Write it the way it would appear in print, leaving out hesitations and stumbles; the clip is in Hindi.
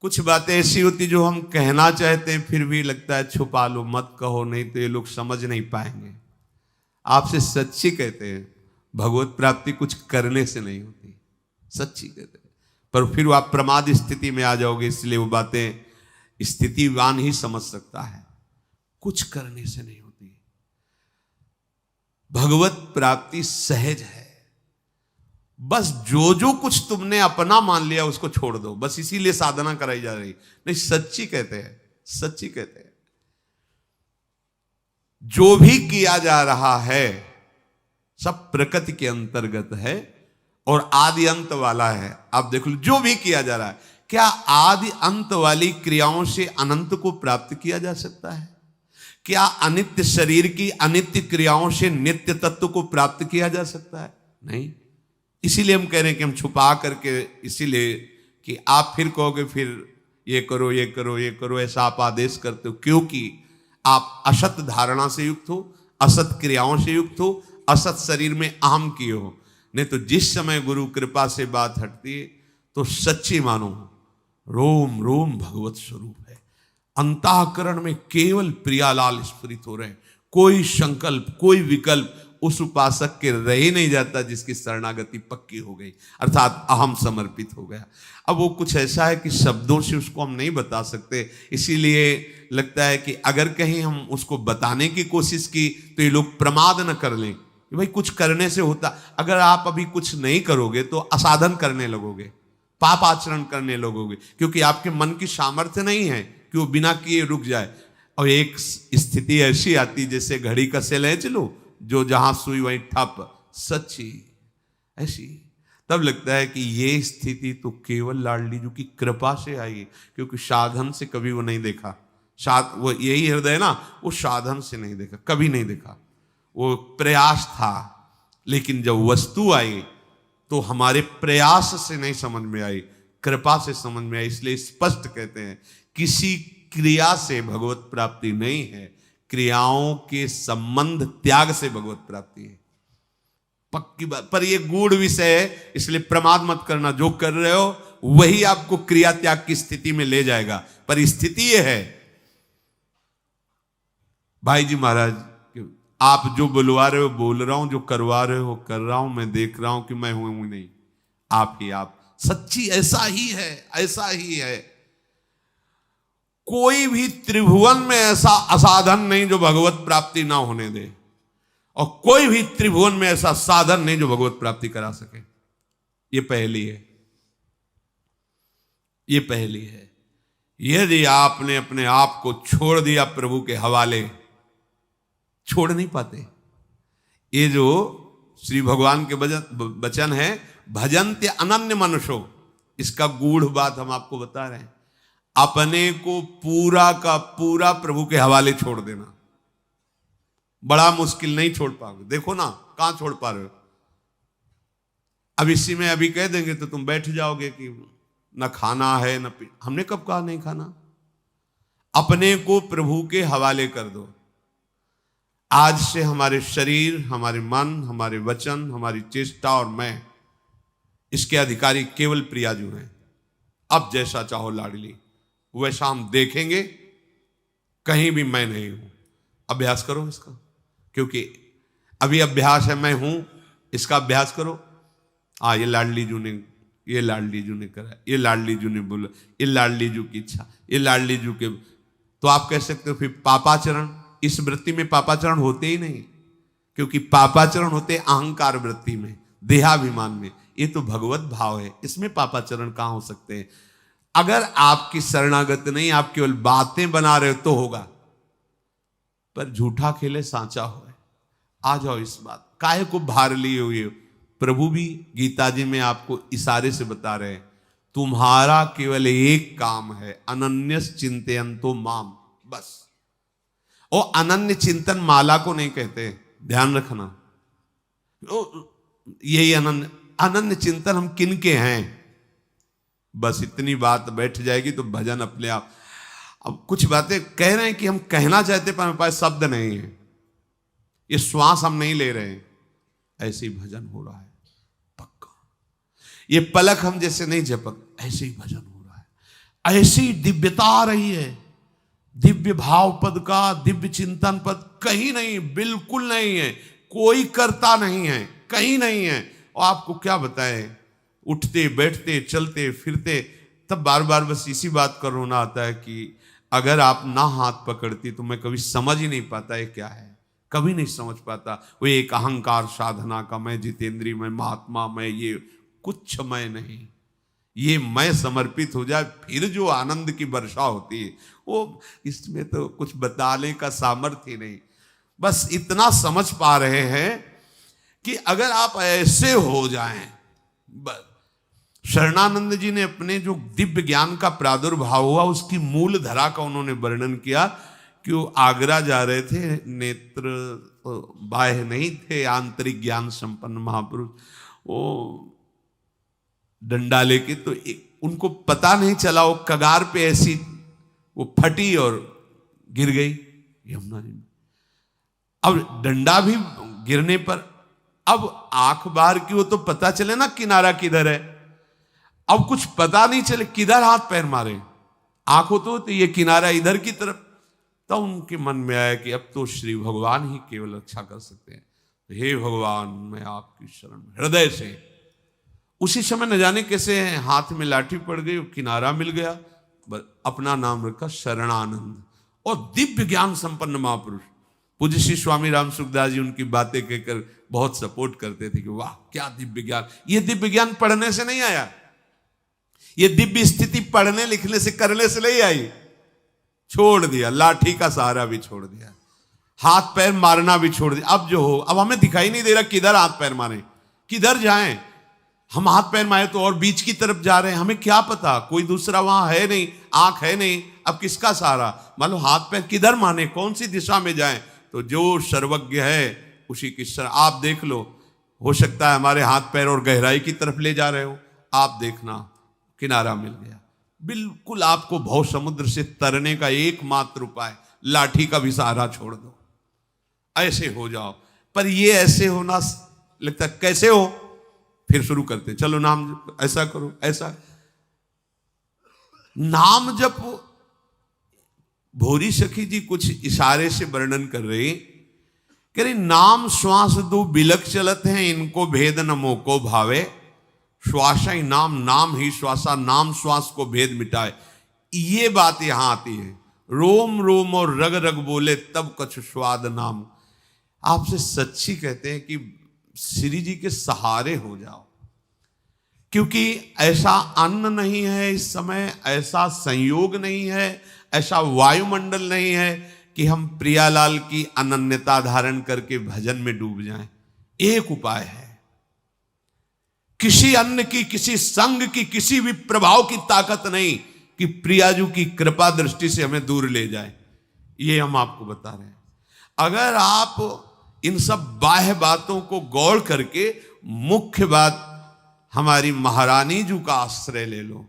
कुछ बातें ऐसी होती जो हम कहना चाहते हैं फिर भी लगता है छुपा लो, मत कहो, नहीं तो ये लोग समझ नहीं पाएंगे। आपसे सच्ची कहते हैं, भगवत प्राप्ति कुछ करने से नहीं होती, सच्ची कहते हैं। पर फिर आप प्रमाद स्थिति में आ जाओगे, इसलिए वो बातें स्थितिवान ही समझ सकता है, कुछ करने से नहीं होती। भगवत प्राप्ति सहज है, बस जो जो कुछ तुमने अपना मान लिया उसको छोड़ दो, बस इसीलिए साधना कराई जा रही। नहीं, सच्ची कहते हैं, सच्ची कहते हैं। जो भी किया जा रहा है सब प्रकृति के अंतर्गत है और आदि अंत वाला है। आप देख लो, जो भी किया जा रहा है, क्या आदि अंत वाली क्रियाओं से अनंत को प्राप्त किया जा सकता है? क्या अनित्य शरीर की अनित्य क्रियाओं से नित्य तत्व को प्राप्त किया जा सकता है? नहीं। इसीलिए हम कह रहे हैं कि हम छुपा करके, इसीलिए कि आप फिर कहोगे फिर ये करो ये करो ये करो, ऐसा आप आदेश करते हो क्योंकि आप असत धारणा से युक्त हो, असत क्रियाओं से युक्त हो, असत शरीर में अहम किए हो। नहीं तो जिस समय गुरु कृपा से बात हटती है तो सच्ची मानो रोम रोम भगवत स्वरूप है। अंतःकरण में केवल प्रियालाल स्फुरित हो रहे हैं, कोई संकल्प कोई विकल्प उस उपासक के रह ही नहीं जाता जिसकी शरणागति पक्की हो गई, अर्थात अहम समर्पित हो गया। अब वो कुछ ऐसा है कि शब्दों से उसको हम नहीं बता सकते, इसीलिए लगता है कि अगर कहीं हम उसको बताने की कोशिश की तो ये लोग प्रमाद न कर लें कि भाई कुछ करने से होता। अगर आप अभी कुछ नहीं करोगे तो असाधन करने लगोगे, पाप आचरण करने लगोगे, क्योंकि आपके मन की सामर्थ्य नहीं है कि वो बिना किए रुक जाए। और एक स्थिति ऐसी आती जैसे घड़ी का सेल है, चलो जो जहां सुई वहीं ठप, सच्ची ऐसी। तब लगता है कि ये स्थिति तो केवल लाडली जी की कृपा से आई, क्योंकि साधन से कभी वो नहीं देखा। वो यही हृदय ना, वो साधन से नहीं देखा, कभी नहीं देखा, वो प्रयास था। लेकिन जब वस्तु आई तो हमारे प्रयास से नहीं समझ में आई, कृपा से समझ में आई। इसलिए स्पष्ट कहते हैं किसी क्रिया से भगवत प्राप्ति नहीं है, क्रियाओं के संबंध त्याग से भगवत प्राप्ति है, पक्की बात। पर यह गूढ़ विषय है, इसलिए प्रमाद मत करना। जो कर रहे हो वही आपको क्रिया त्याग की स्थिति में ले जाएगा। पर स्थिति यह है भाई जी महाराज, आप जो बुलवा रहे हो बोल रहा हूं, जो करवा रहे हो कर रहा हूं, मैं देख रहा हूं कि मैं हूं नहीं, आप ही आप। सच्ची ऐसा ही है, ऐसा ही है। कोई भी त्रिभुवन में ऐसा असाधन नहीं जो भगवत प्राप्ति ना होने दे, और कोई भी त्रिभुवन में ऐसा साधन नहीं जो भगवत प्राप्ति करा सके। ये पहली है, ये पहली है। यदि आपने अपने आप को छोड़ दिया प्रभु के हवाले, छोड़ नहीं पाते। ये जो श्री भगवान के वचन है, भजन्ते अनन्य मनुष्यो, इसका गूढ़ बात हम आपको बता रहे हैं। अपने को पूरा का पूरा प्रभु के हवाले छोड़ देना बड़ा मुश्किल, नहीं छोड़ पाओगे। देखो ना कहां छोड़ पा रहे हो। अब इसी में अभी कह देंगे तो तुम बैठ जाओगे कि न खाना है न पी। हमने कब कहा नहीं खाना? अपने को प्रभु के हवाले कर दो। आज से हमारे शरीर, हमारे मन, हमारे वचन, हमारी चेष्टा और मैं, इसके अधिकारी केवल प्रियाजू हैं। अब जैसा चाहो लाडली वैसा हम देखेंगे, कहीं भी मैं नहीं हूं। अभ्यास करो इसका, क्योंकि अभी अभ्यास है मैं हूं, इसका अभ्यास करो। ये लाडली जू ने, ये लाडली जू ने करा, ये लाडली जू ने बोला, ये लाडली जू की इच्छा, ये लाडली जू के। तो आप कह सकते हो फिर पापाचरण, इस वृत्ति में पापाचरण होते ही नहीं, क्योंकि पापाचरण होते अहंकार वृत्ति में, देहाभिमान में। ये तो भगवत भाव है, इसमें पापाचरण कहां हो सकते हैं? अगर आपकी शरणागत नहीं, आप केवल बातें बना रहे हो तो होगा, पर झूठा खेले सांचा हो। आ जाओ इस बात, काहे को भार लिए हुए। प्रभु भी गीता जी में आपको इशारे से बता रहे हैं, तुम्हारा केवल एक काम है, अनन्यस चिंतयन्तो माम, बस। और अनन्य चिंतन माला को नहीं कहते, ध्यान रखना। यही अनन्य चिंतन हम किन के हैं, बस इतनी बात बैठ जाएगी तो भजन अपने आप। अब कुछ बातें कह रहे हैं कि हम कहना चाहते पर हमारे पास शब्द नहीं है, ये श्वास हम नहीं ले रहे हैं, ऐसे ही भजन हो रहा है पक्का। ये पलक हम जैसे नहीं झपक, ऐसे ही भजन हो रहा है। ऐसी दिव्यता आ रही है, दिव्य भाव पद का, दिव्य चिंतन पद कहीं नहीं, बिल्कुल नहीं है, कोई करता नहीं है, कहीं नहीं है। और आपको क्या बताएं, उठते बैठते चलते फिरते, तब बार बार बस इसी बात का रोना आता है कि अगर आप ना हाथ पकड़ती तो मैं कभी समझ ही नहीं पाता ये क्या है, कभी नहीं समझ पाता। वो एक अहंकार साधना का मैं जितेंद्री, मैं महात्मा, मैं ये कुछ मैं नहीं, ये मैं समर्पित हो जाए, फिर जो आनंद की वर्षा होती है वो, इसमें तो कुछ बताने का सामर्थ्य नहीं। बस इतना समझ पा रहे हैं कि अगर आप ऐसे हो जाएं, शरणानंद जी ने अपने जो दिव्य ज्ञान का प्रादुर्भाव हुआ उसकी मूल धरा का उन्होंने वर्णन किया कि वो आगरा जा रहे थे, नेत्र बाह्य नहीं थे, आंतरिक ज्ञान संपन्न महापुरुष, वो डंडा लेके, तो उनको पता नहीं चला, वो कगार पे ऐसी वो फटी और गिर गई यमुना जी में। अब डंडा भी गिरने पर अब आंख बाहर की, वो तो पता चले ना किनारा किधर है, अब कुछ पता नहीं चले किधर हाथ पैर मारे, आंख हो तो ये किनारा इधर की तरफ। तो उनके मन में आया कि अब तो श्री भगवान ही केवल रक्षा कर सकते हैं, तो हे भगवान मैं आपकी शरण, हृदय से। उसी समय न जाने कैसे हाथ में लाठी पड़ गई, किनारा मिल गया, अपना नाम रखा शरणानंद। और दिव्य ज्ञान संपन्न महापुरुष पूज्य श्री स्वामी राम सुखदास जी उनकी बातें कहकर बहुत सपोर्ट करते थे कि वाह क्या दिव्य ज्ञान। ये दिव्य ज्ञान पढ़ने से नहीं आया, ये दिव्य स्थिति पढ़ने लिखने से करने से नहीं आई, छोड़ दिया, लाठी का सहारा भी छोड़ दिया, हाथ पैर मारना भी छोड़ दिया। अब जो हो, अब हमें दिखाई नहीं दे रहा किधर हाथ पैर मारें, किधर जाएं। हम हाथ पैर मारे तो और बीच की तरफ जा रहे हैं, हमें क्या पता, कोई दूसरा वहां है नहीं, आंख है नहीं, अब किसका सहारा, मान लो हाथ पैर किधर माने, कौन सी दिशा में जाएं। तो जो सर्वज्ञ है उसी की शरण। आप देख लो, हो सकता है हमारे हाथ पैर और गहराई की तरफ ले जा रहे हो, आप देखना किनारा मिल गया। बिल्कुल आपको भव समुद्र से तरने का एकमात्र उपाय, लाठी का भी सहारा छोड़ दो, ऐसे हो जाओ। पर ये ऐसे होना लगता है, कैसे हो, फिर शुरू करते, चलो नाम ऐसा करो, ऐसा नाम जप। भोरी सखी जी कुछ इशारे से वर्णन कर रही, कह रही नाम श्वास दो बिलक चलत हैं, इनको भेद न मोको भावे, श्वासा ही नाम, नाम ही श्वासा, नाम श्वास को भेद मिटाए। ये बात यहां आती है, रोम रोम और रग रग बोले तब कछु स्वाद नाम। आपसे सच्ची कहते हैं कि श्री जी के सहारे हो जाओ, क्योंकि ऐसा अन्न नहीं है इस समय, ऐसा संयोग नहीं है, ऐसा वायुमंडल नहीं है कि हम प्रियालाल की अनन्यता धारण करके भजन में डूब जाएं। एक उपाय है, किसी अन्न की, किसी संग की, किसी भी प्रभाव की ताकत नहीं कि प्रियाजू की कृपा दृष्टि से हमें दूर ले जाए। ये हम आपको बता रहे हैं। अगर आप इन सब बाह्य बातों को गौर करके मुख्य बात हमारी महारानी जू का आश्रय ले लो,